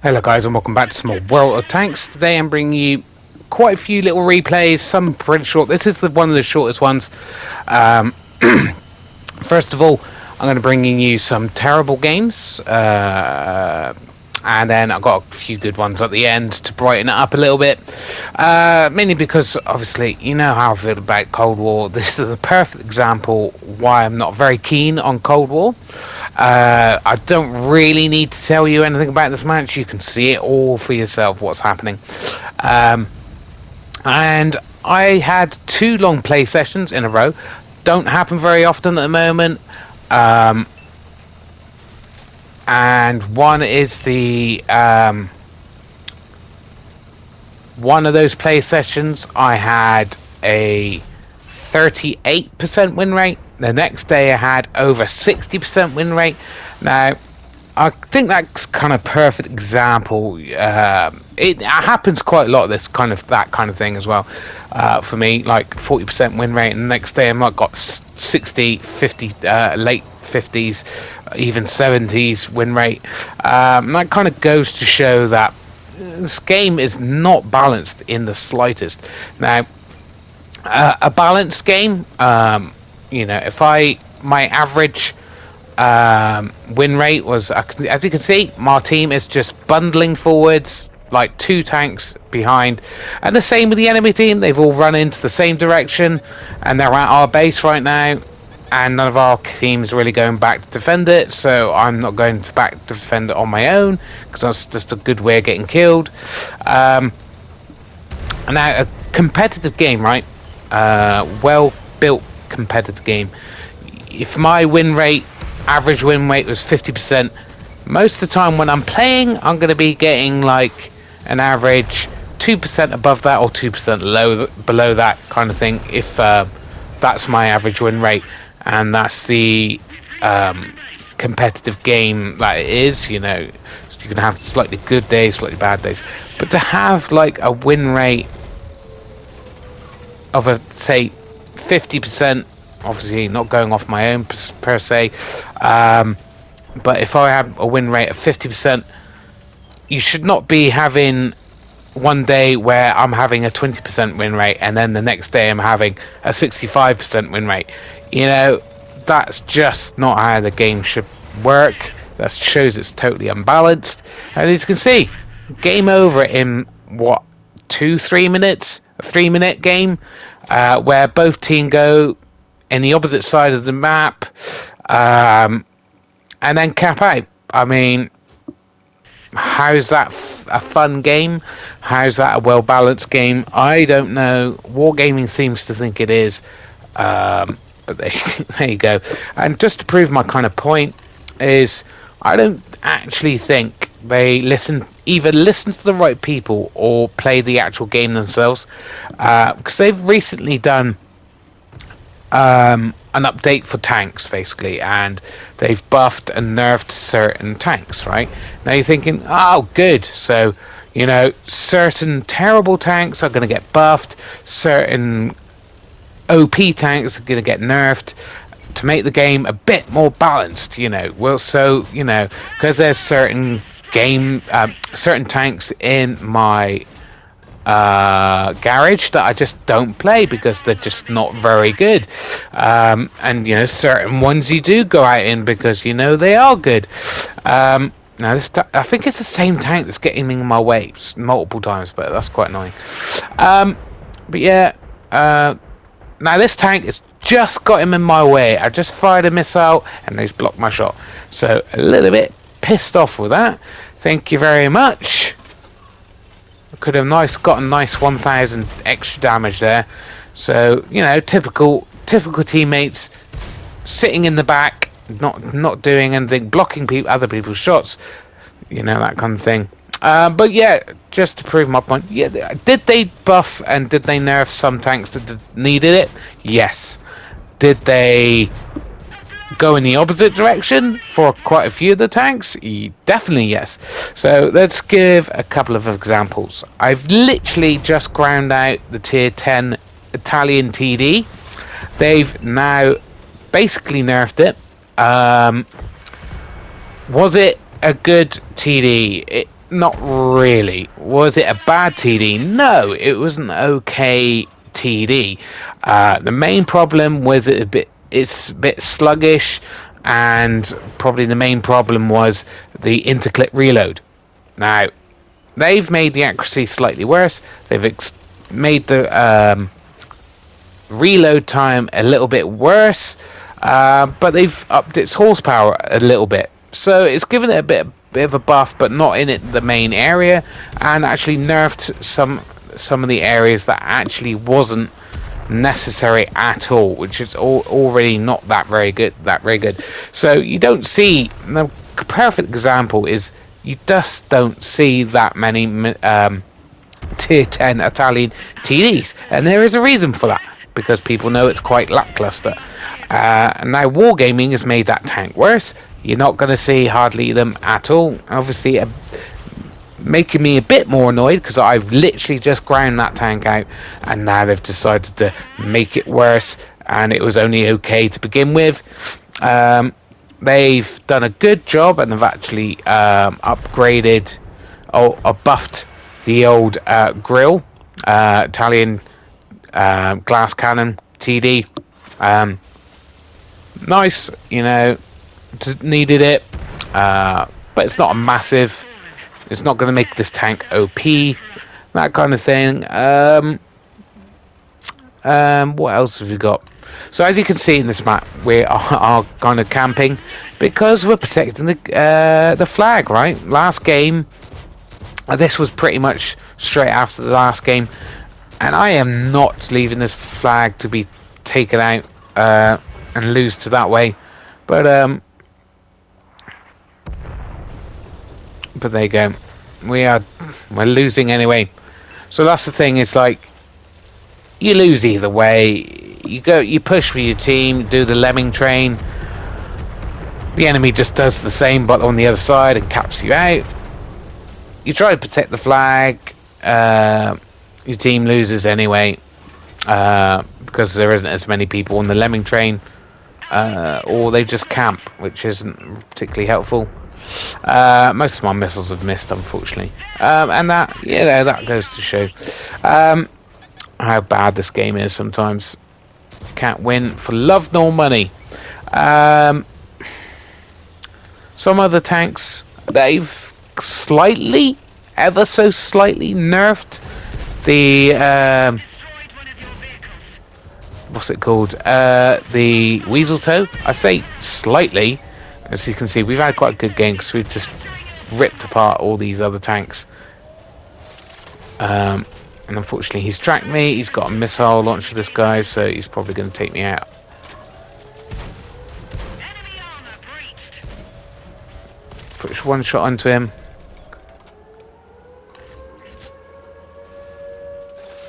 Hello guys and welcome back to some more World of Tanks. Today I'm bringing you quite a few little replays, some pretty short. This is one of the shortest ones. First of all, I'm going to bring you some terrible games, and then I've got a few good ones at the end to brighten it up a little bit. Mainly because, obviously, you know how I feel about Cold War. This is a perfect example why I'm not very keen on Cold War. I don't really need to tell you anything about this match. You can see it all for yourself, what's happening. And I had 2 long play sessions in a row. Don't happen very often at the moment. And one is the one of those play sessions I had a 38% win rate. The next day I had over 60% win rate. Now I think that's kind of perfect example. It happens quite a lot, that kind of thing as well, for me, like 40% win rate, and the next day I might got 60, 50, late 50s, even 70s win rate. And that kind of goes to show that this game is not balanced in the slightest. Now, a balanced game, if my average win rate was, as you can see, my team is just bundling forwards like 2 tanks behind, and the same with the enemy team. They've all run into the same direction and they're at our base right now, and none of our teams really going back to defend it, so I'm not going to back to defend it on my own because that's just a good way of getting killed. And now a competitive game, right? Well built competitive game. If my average win rate was 50%, most of the time when I'm playing, I'm going to be getting like an average 2% above that or 2% below that kind of thing, if that's my average win rate. And that's the competitive game that it is. You know, you can have slightly good days, slightly bad days, but to have like a win rate of say 50%, obviously not going off my own per se, but if I have a win rate of 50%, you should not be having one day where I'm having a 20% win rate and then the next day I'm having a 65% win rate. You know, that's just not how the game should work. That shows it's totally unbalanced. And as you can see, game over in what, 2-3 minutes? A 3-minute game, where both teams go in the opposite side of the map, and then cap out. I mean, how's that a fun game? How's that a well-balanced game? I don't know. Wargaming seems to think it is, but there you go. And just to prove my kind of point is, I don't actually think they either listen to the right people or play the actual game themselves, because they've recently done an update for tanks, basically, and they've buffed and nerfed certain tanks. Right now you're thinking, oh good, so you know, certain terrible tanks are going to get buffed, certain OP tanks are going to get nerfed to make the game a bit more balanced. You know, well, so you know, because there's certain tanks in my garage that I just don't play because they're just not very good, and you know, certain ones you do go out in because you know they are good. Now I think it's the same tank that's getting in my way multiple times, but that's quite annoying. But yeah, now this tank has just got him in my way. I just fired a missile and he's blocked my shot, so a little bit pissed off with that. Thank you very much. I could have got a nice 1,000 extra damage there. So you know, typical teammates sitting in the back, not doing anything, blocking other people's shots. You know, that kind of thing. But yeah, just to prove my point, yeah, did they buff and did they nerf some tanks that needed it? Yes. Did they go in the opposite direction for quite a few of the tanks? Definitely yes. So let's give a couple of examples. I've literally just ground out the tier 10 Italian TD. They've now basically nerfed it. Was it a good TD? Not really. Was it a bad TD? No, it was an okay TD. The main problem was it's a bit sluggish, and probably the main problem was the interclip reload. Now, they've made the accuracy slightly worse. They've made the reload time a little bit worse, but they've upped its horsepower a little bit. So it's given it a bit of a buff, but not in the main area, and actually nerfed some of the areas that actually wasn't necessary at all, which is already not that very good. So you don't see, the perfect example is, you just don't see that many tier 10 Italian TDs, and there is a reason for that, because people know it's quite lackluster. And now Wargaming has made that tank worse. You're not going to see hardly them at all. Obviously, making me a bit more annoyed, because I've literally just ground that tank out, and now they've decided to make it worse, and it was only okay to begin with. They've done a good job, and they've actually upgraded or buffed the old grill, Italian glass cannon TD. Nice, needed it, but it's not a massive. It's not going to make this tank OP, that kind of thing. What else have we got? So as you can see in this map, we are kind of camping because we're protecting the flag, right? Last game, this was pretty much straight after the last game, and I am not leaving this flag to be taken out and lose to that way. But there you go. We're losing anyway. So that's the thing. It's like, you lose either way. You push for your team, do the lemming train. The enemy just does the same, but on the other side, and caps you out. You try to protect the flag. Your team loses anyway, because there isn't as many people on the lemming train, or they just camp, which isn't particularly helpful. Most of my missiles have missed, unfortunately, and that goes to show how bad this game is. Sometimes can't win for love nor money. Some other tanks, they've ever so slightly nerfed the what's it called? The Weasel Toe. I say slightly. As you can see, we've had quite a good game because we've just ripped apart all these other tanks. And unfortunately, he's tracked me. He's got a missile launcher, this guy, so he's probably going to take me out. Push one shot onto him.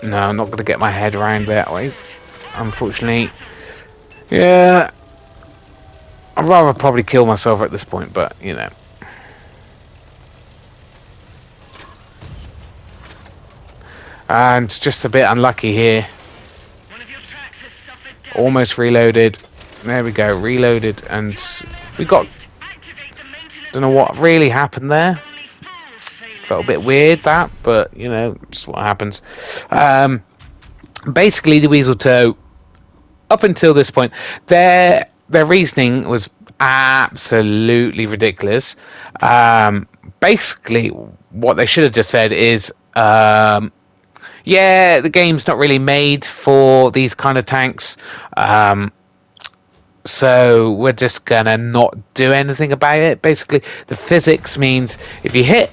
No, I'm not going to get my head around that way, unfortunately. Yeah. I'd rather probably kill myself at this point, but, And just a bit unlucky here. Almost reloaded. There we go, reloaded, and we got... Don't know what really happened there. Felt a bit weird, that, but, just what happens. Basically, the Weasel Toe, up until this point, their reasoning was absolutely ridiculous. Basically, what they should have just said is, yeah, the game's not really made for these kind of tanks, so we're just gonna not do anything about it. Basically, the physics means if you hit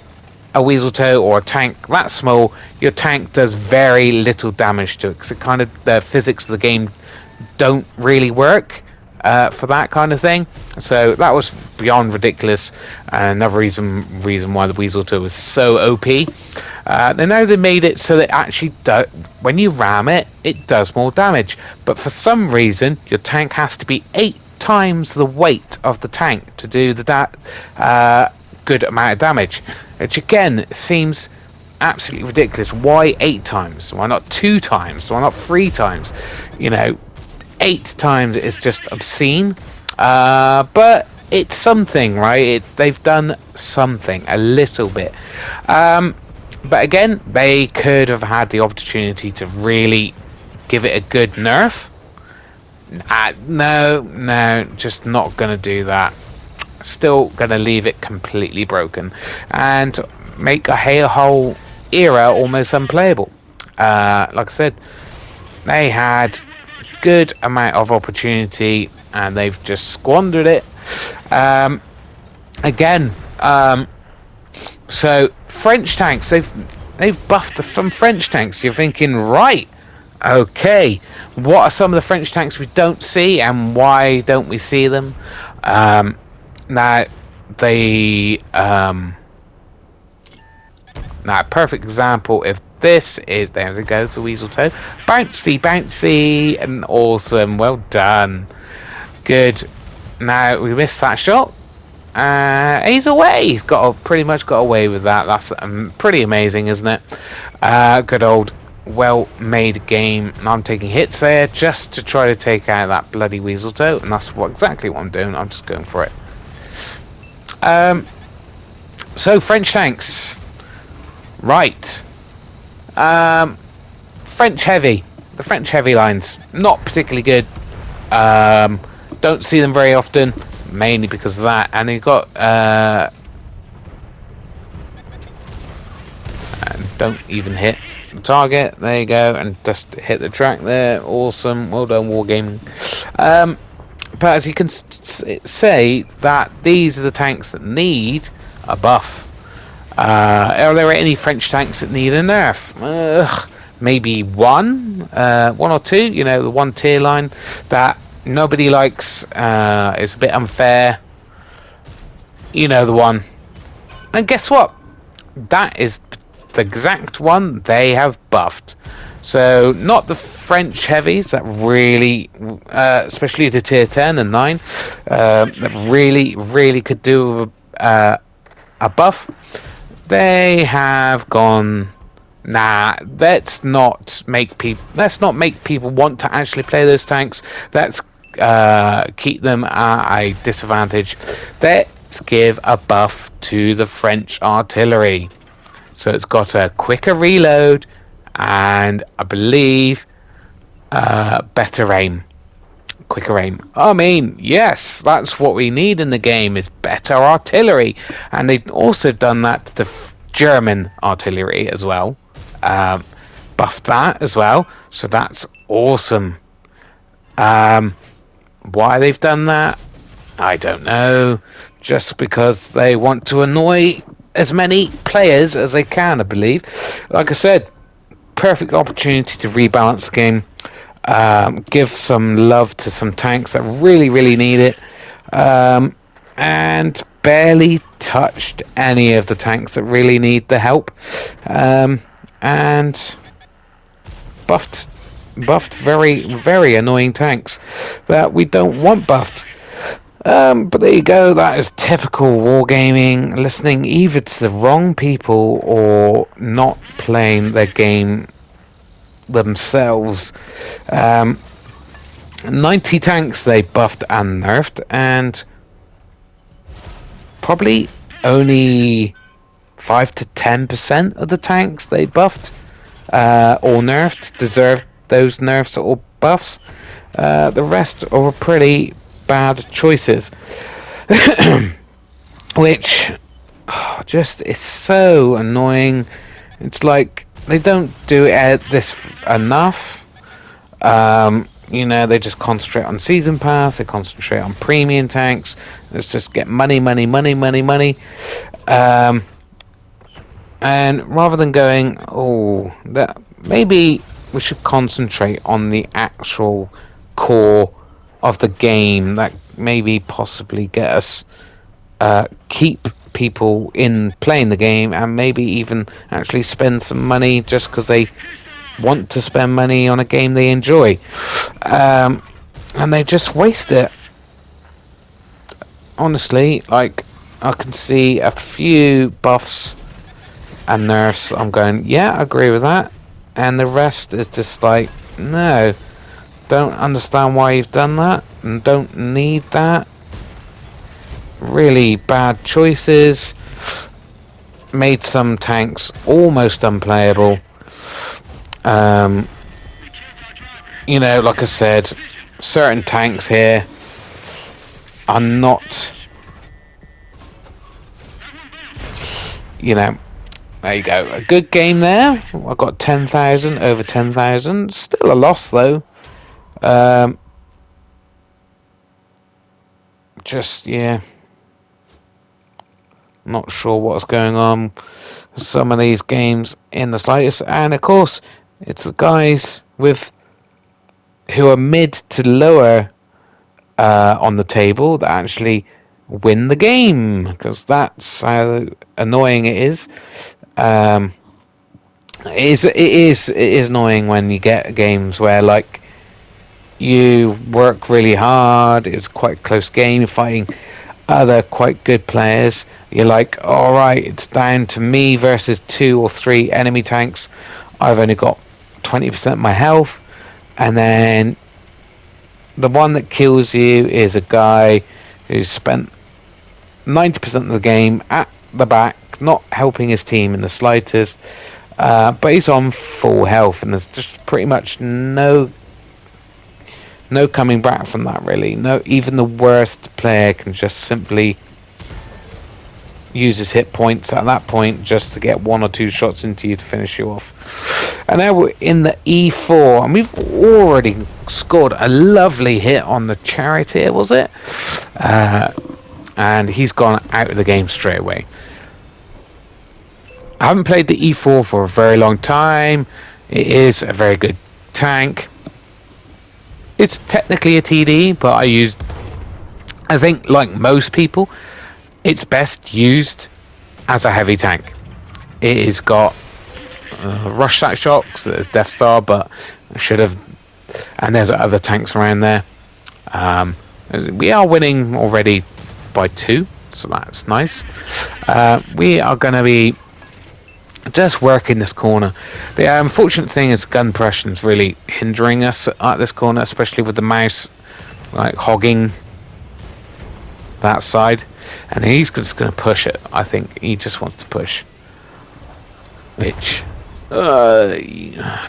a Weasel Toe or a tank that small, your tank does very little damage to it, because the physics of the game don't really work for that kind of thing. So that was beyond ridiculous, and another reason why the Weasel Toe was so OP. Now they made it so that actually when you ram it, it does more damage, but for some reason your tank has to be 8 times the weight of the tank to do that good amount of damage, which again seems absolutely ridiculous. Why 8 times? Why not 2 times? Why not 3 times? 8 times is just obscene. But it's something, right? They've done something, a little bit. But again, they could have had the opportunity to really give it a good nerf. No, just not going to do that. Still going to leave it completely broken and make a whole era almost unplayable. Like I said, they had good amount of opportunity and they've just squandered it. Again, so French tanks, they've buffed some French tanks. You're thinking, right, okay, what are some of the French tanks we don't see and why don't we see them? Now, now, a perfect example of this is, there it goes, the Weasel Toe. Bouncy, and awesome. Well done. Good. Now, we missed that shot. He's away. He's pretty much got away with that. That's pretty amazing, isn't it? Good old, well-made game. And I'm taking hits there just to try to take out that bloody Weasel Toe, and that's exactly what I'm doing. I'm just going for it. So French tanks. Right. French heavy. The French heavy lines, not particularly good. Don't see them very often, mainly because of that. And you've got and don't even hit the target. There you go, and just hit the track there. Awesome. Well done, Wargaming. But as you can say, that these are the tanks that need a buff. Are there any French tanks that need a nerf? Maybe one or two. You know, the one tier line that nobody likes. It's a bit unfair. You know the one. And guess what? That is the exact one they have buffed. So not the French heavies that really, especially the tier 10 and 9, that really could do a buff. They have gone, nah, let's not make people want to actually play those tanks. Let's keep them at a disadvantage. Let's give a buff to the French artillery. So it's got a quicker reload and I believe better aim. Quicker aim. I mean, yes, that's what we need in the game, is better artillery. And they've also done that to the German artillery as well. Buffed that as well. So that's awesome. Why they've done that, I don't know. Just because they want to annoy as many players as they can, I believe. Like I said, perfect opportunity to rebalance the game. Give some love to some tanks that really need it, and barely touched any of the tanks that really need the help, and buffed very annoying tanks that we don't want buffed. But there you go. That is typical wargaming, listening either to the wrong people or not playing their game themselves. 90 tanks they buffed and nerfed, and probably only 5 to 10% of the tanks they buffed or nerfed deserved those nerfs or buffs. The rest are pretty bad choices, which just is so annoying. It's like they don't do this enough. You know, they just concentrate on season pass. They concentrate on premium tanks. Let's just get money. And rather than going, that maybe we should concentrate on the actual core of the game that maybe possibly get us keep people in playing the game, and maybe even actually spend some money just because they want to spend money on a game they enjoy, and they just waste it. Honestly, like, I can see a few buffs and nerfs I'm going, yeah, I agree with that, and the rest is just like, no, don't understand why you've done that and don't need that. really bad choices. Made some tanks almost unplayable. You know, like I said, certain tanks here are not, you know, there you go. A good game there. I got 10,000, over 10,000. Still a loss though. Just, yeah. Not sure what's going on with some of these games in the slightest. And of course, it's the guys with who are mid to lower on the table that actually win the game, because that's how annoying it is. It is annoying when you get games where like you work really hard. It's quite a close game. You're fighting other quite good players. You're like, all right, it's down to me versus 2 or 3 enemy tanks. I've only got 20% of my health, and then the one that kills you is a guy who's spent 90% of the game at the back, not helping his team in the slightest, but he's on full health, and there's just pretty much no coming back from that, really. No, even the worst player can just simply use his hit points at that point just to get 1 or 2 shots into you to finish you off. And now we're in the E4, and we've already scored a lovely hit on the charioteer, was it? And he's gone out of the game straight away. I haven't played the E4 for a very long time. It is a very good tank. It's technically a TD, but I think, like most people, it's best used as a heavy tank. It has got rush sack shocks, there's Death Star, but I should have, and there's other tanks around there. We are winning already by 2, so that's nice. We are going to be just working this corner. The unfortunate thing is gun pressure is really hindering us at this corner, especially with the mouse like hogging that side, and he's just going to push it. I think he just wants to push, which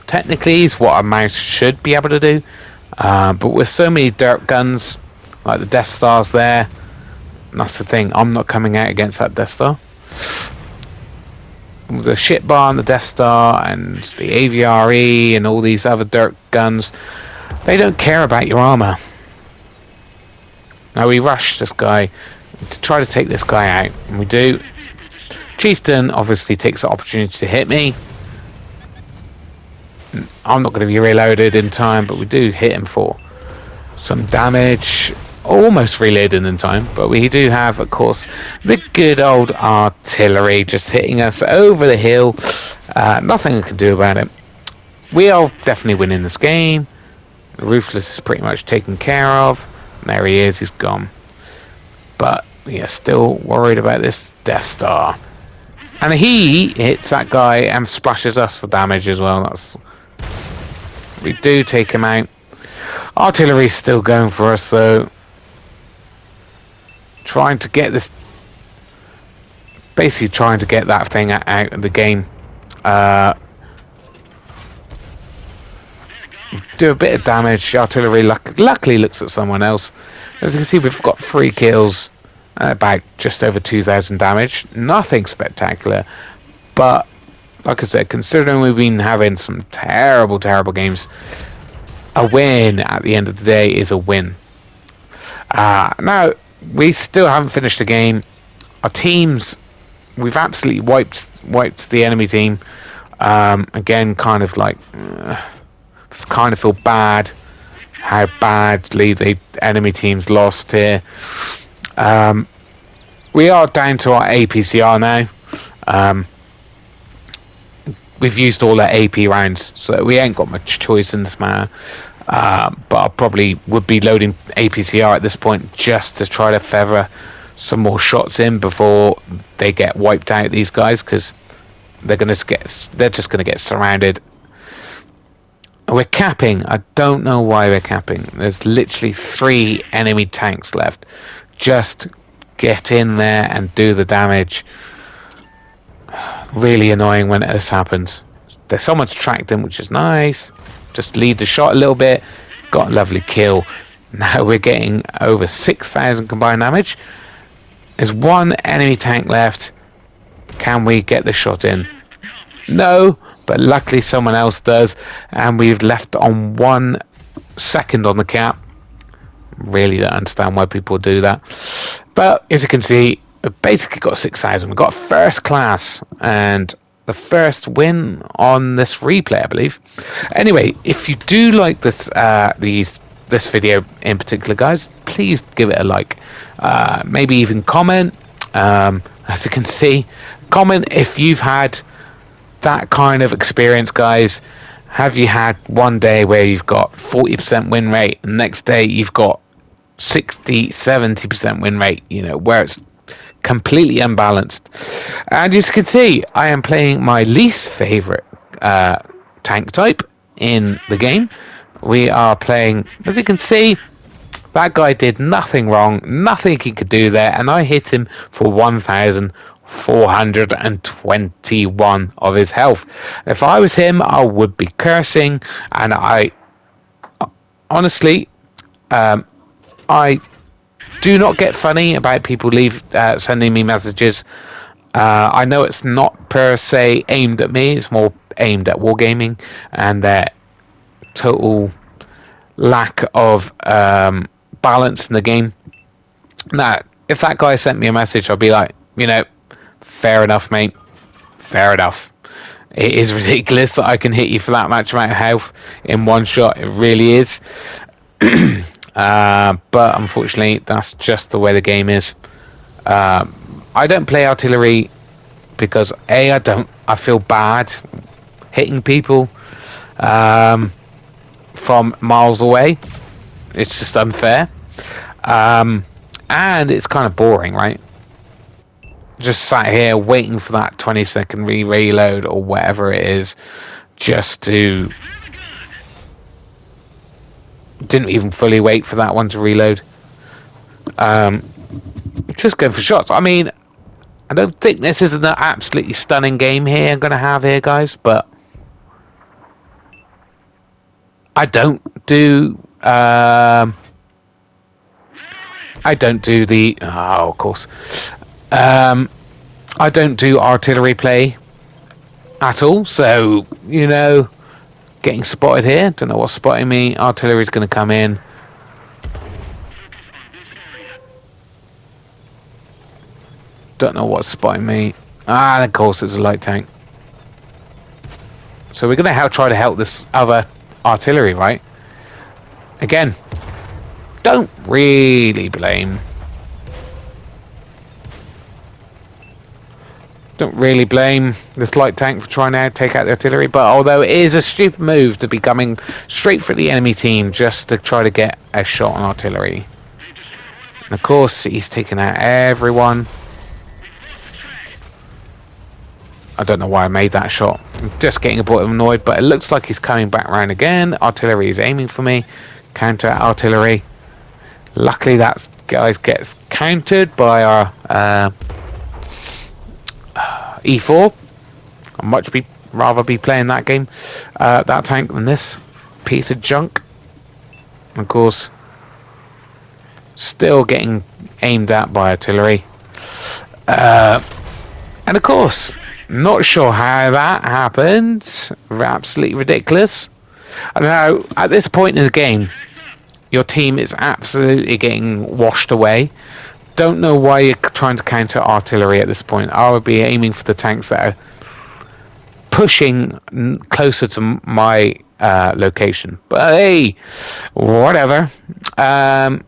technically is what a mouse should be able to do, but with so many dirt guns like the Death Stars there, and that's the thing, I'm not coming out against that Death Star. The ship bar and the Death Star and the AVRE and all these other dirt guns, they don't care about your armor. Now we rush this guy to try to take this guy out, and we do. Chieftain obviously takes the opportunity to hit me. I'm not going to be reloaded in time, but we do hit him for some damage. Almost reloaded in time, but we do have, of course, the good old artillery just hitting us over the hill. Nothing we can do about it. We are definitely winning this game. The Ruthless is pretty much taken care of. And there he is, he's gone. But we are still worried about this Death Star. And he hits that guy and splashes us for damage as well. We do take him out. Artillery's still going for us though. Trying to get this, basically trying to get that thing out of the game. Do a bit of damage. Artillery luckily looks at someone else. As you can see, we've got 3 kills, about just over 2,000 damage. Nothing spectacular, but like I said, considering we've been having some terrible games, a win at the end of the day is a win. Now we still haven't finished the game. Our teams, we've absolutely wiped the enemy team. Again, kind of feel bad how badly the enemy team's lost here. We are down to our APCR now. We've used all our AP rounds, so we ain't got much choice in this matter. But I probably would be loading APCR at this point just to try to feather some more shots in before they get wiped out, these guys, because they're just going to get surrounded. We're capping. I don't know why we're capping. There's literally 3 enemy tanks left. Just get in there and do the damage. Really annoying when this happens. There's someone's tracked him, which is nice. Just lead the shot a little bit. Got a lovely kill. Now we're getting over 6,000 combined damage. There's one enemy tank left. Can we get the shot in? No, but luckily someone else does, and we've left on 1 second on the cap. Really don't understand why people do that, but as you can see, we've basically got 6,000. We've got first class and the first win on this replay, I believe. Anyway, if you do like this this video in particular, guys, please give it a like. Maybe even comment. As you can see, comment if you've had that kind of experience, guys. Have you had one day where you've got 40% win rate and the next day you've got 60-70% win rate, you know, where it's completely unbalanced? And as you can see, I am playing my least favorite tank type in the game. We are playing, as you can see, that guy did nothing wrong, nothing he could do there, and I hit him for 1,421 of his health. If I was him, I would be cursing, and I honestly, I do not get funny about people sending me messages. I know it's not per se aimed at me, it's more aimed at Wargaming and their total lack of balance in the game. Now, if that guy sent me a message, I'll be like, you know, fair enough, mate. Fair enough. It is ridiculous that I can hit you for that much amount of health in one shot. It really is. But unfortunately, that's just the way the game is. I don't play artillery because I feel bad hitting people from miles away. It's just unfair. And it's kind of boring, right? Just sat here waiting for that 20-second reload or whatever it is, just to... Didn't even fully wait for that one to reload. Just going for shots. I mean, I don't think this is an absolutely stunning game here I'm going to have here, guys, but I don't do the... Oh, of course. I don't do artillery play at all, so, you know, getting spotted here. Don't know what's spotting me. Artillery's going to come in. Don't know what's spotting me. Ah, of course, it's a light tank. So we're going to try to help this other artillery, right? Again, don't really blame. Don't really blame this light tank for trying to take out the artillery, but although it is a stupid move to be coming straight for the enemy team just to try to get a shot on artillery. And of course, he's taking out everyone. I don't know why I made that shot. I'm just getting a bit annoyed, but it looks like he's coming back around again. Artillery is aiming for me. Counter artillery. Luckily, that guy gets countered by our E4. I'd much rather be playing that game, that tank, than this piece of junk. And of course, still getting aimed at by artillery. And of course, not sure how that happened. Absolutely ridiculous. I don't know, at this point in the game, your team is absolutely getting washed away. Don't know why you're trying to counter artillery at this point. I would be aiming for the tanks that are pushing closer to my location. But hey, whatever. To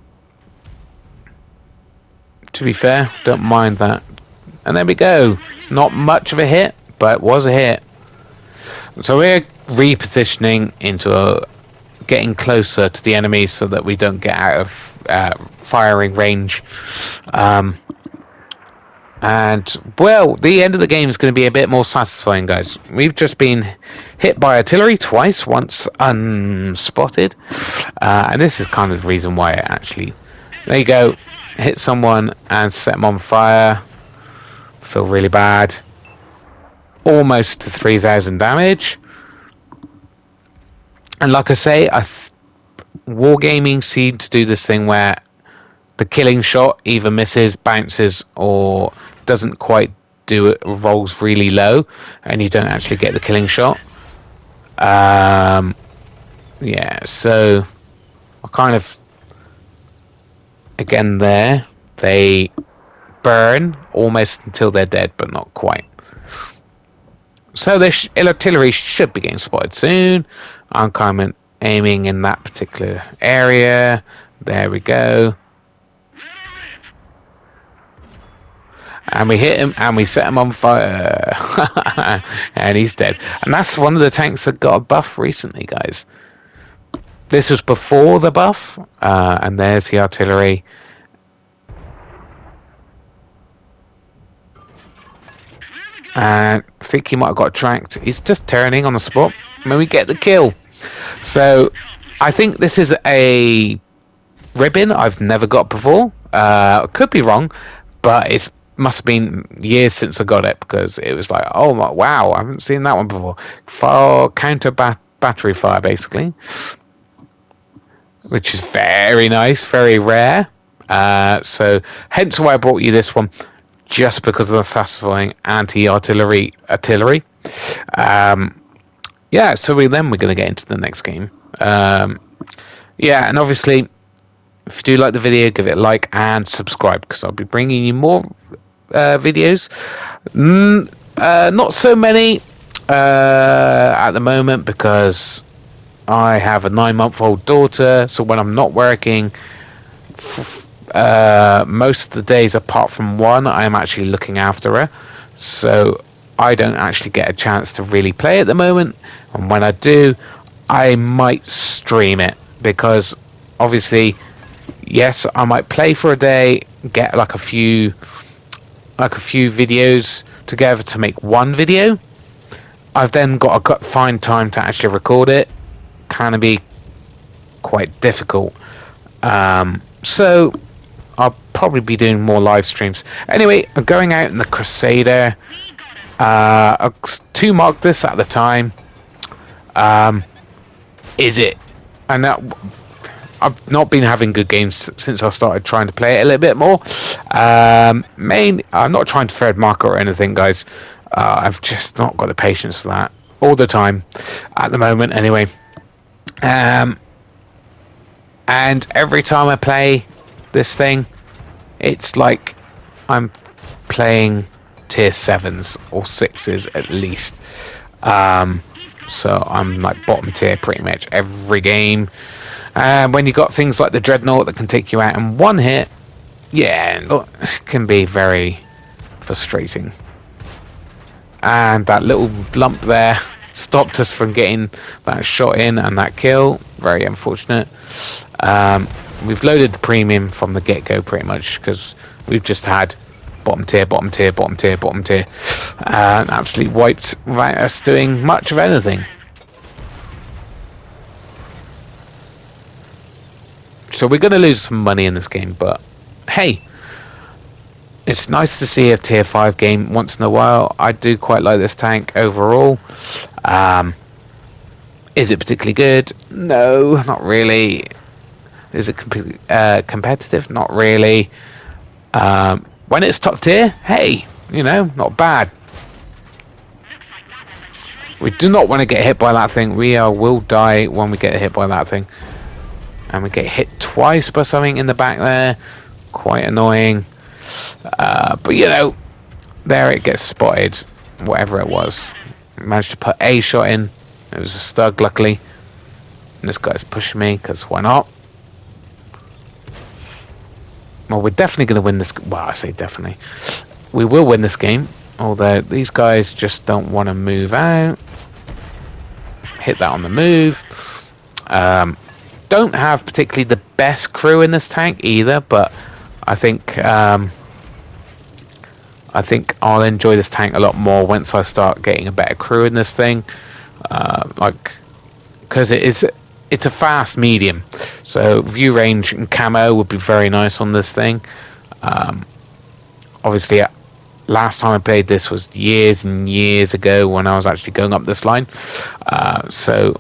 be fair, don't mind that. And there we go. Not much of a hit, but it was a hit. So we're repositioning into getting closer to the enemies so that we don't get out of firing range. And, well, the end of the game is going to be a bit more satisfying, guys. We've just been hit by artillery twice, once unspotted. And this is kind of the reason why it actually... There you go. hit someone and set them on fire. Feel really bad. Almost to 3,000 damage. And like I say, Wargaming seem to do this thing where the killing shot either misses, bounces, or doesn't quite do it, rolls really low, and you don't actually get the killing shot. Yeah, so I kind of, again there, they burn almost until they're dead, but not quite. So this artillery should be getting spotted soon. I'm kind of aiming in that particular area. There we go. And we hit him and we set him on fire. And he's dead. And that's one of the tanks that got a buff recently, guys. This was before the buff. And there's the artillery. And I think he might have got tracked. He's just turning on the spot. And then we get the kill. So I think this is a ribbon I've never got before. Could be wrong, but it must have been years since I got it, because it was like, oh my, wow, I haven't seen that one before. For counter battery fire, basically, which is very nice, very rare. So hence why I brought you this one, just because of the satisfying anti-artillery. Yeah, so we're going to get into the next game. Yeah, and obviously, if you do like the video, give it a like and subscribe, because I'll be bringing you more videos. Not so many at the moment, because I have a 9-month-old daughter, so when I'm not working, most of the days apart from one, I'm actually looking after her, so I don't actually get a chance to really play at the moment. And when I do, I might stream it, because obviously, yes, I might play for a day, get like a few videos together to make one video. I've then got to find time to actually record it. Can be quite difficult. So I'll probably be doing more live streams. Anyway, I'm going out in the Crusader. I 2-marked this at the time. Is it? And that, I've not been having good games since I started trying to play it a little bit more. I'm not trying to third mark or anything, guys. I've just not got the patience for that all the time at the moment, anyway. And every time I play this thing, it's like I'm playing tier 7s or 6s at least. So I'm like bottom tier pretty much every game. When you got things like the Dreadnought that can take you out in one hit, yeah, it can be very frustrating. And that little lump there stopped us from getting that shot in and that kill. Very unfortunate. We've loaded the premium from the get-go pretty much, because we've just had bottom tier, and absolutely wiped without us doing much of anything. So we're going to lose some money in this game, but hey, it's nice to see a tier 5 game once in a while. I do quite like this tank overall. Is it particularly good? No, not really. Is it completely competitive? Not really. When it's top tier, hey, not bad. We do not want to get hit by that thing. We will die when we get hit by that thing. And we get hit twice by something in the back there. Quite annoying. But there it gets spotted. Whatever it was. Managed to put a shot in. It was a stug, luckily. And this guy's pushing me, because why not? Well, we're definitely going to win this. Well, I say definitely. We will win this game. Although these guys just don't want to move out. Hit that on the move. Don't have particularly the best crew in this tank either, but I think I'll enjoy this tank a lot more once I start getting a better crew in this thing. Because it's a fast medium, so view range and camo would be very nice on this thing. Obviously, last time I played this was years and years ago when I was actually going up this line. So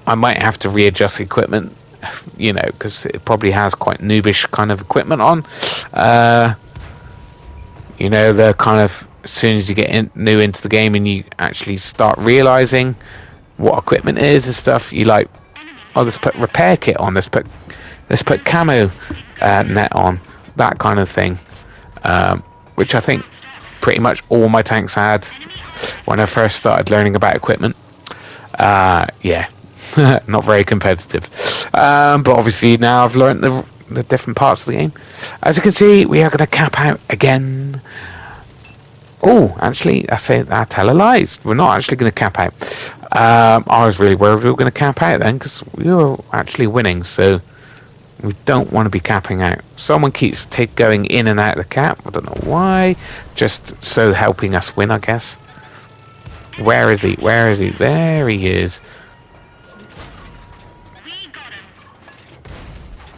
I might have to readjust the equipment, because it probably has quite noobish kind of equipment on. The kind of, as soon as you get new into the game and you actually start realizing what equipment is and stuff, you like, oh, let's put repair kit on, let's put camo net on, that kind of thing, which I think pretty much all my tanks had when I first started learning about equipment. Yeah, not very competitive, but obviously now I've learned the different parts of the game. As you can see, we are going to cap out again. Oh, actually, I tell a lies. We're not actually going to cap out. I was really worried we were going to cap out then, because we were actually winning, so we don't want to be capping out. Someone keeps going in and out of the cap. I don't know why. Just so helping us win, I guess. Where is he? Where is he? There he is.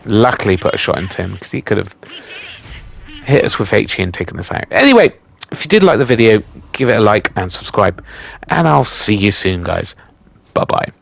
Luckily put a shot into him, because he could have hit us with HE and taken us out. Anyway, if you did like the video, give it a like and subscribe. And I'll see you soon, guys. Bye-bye.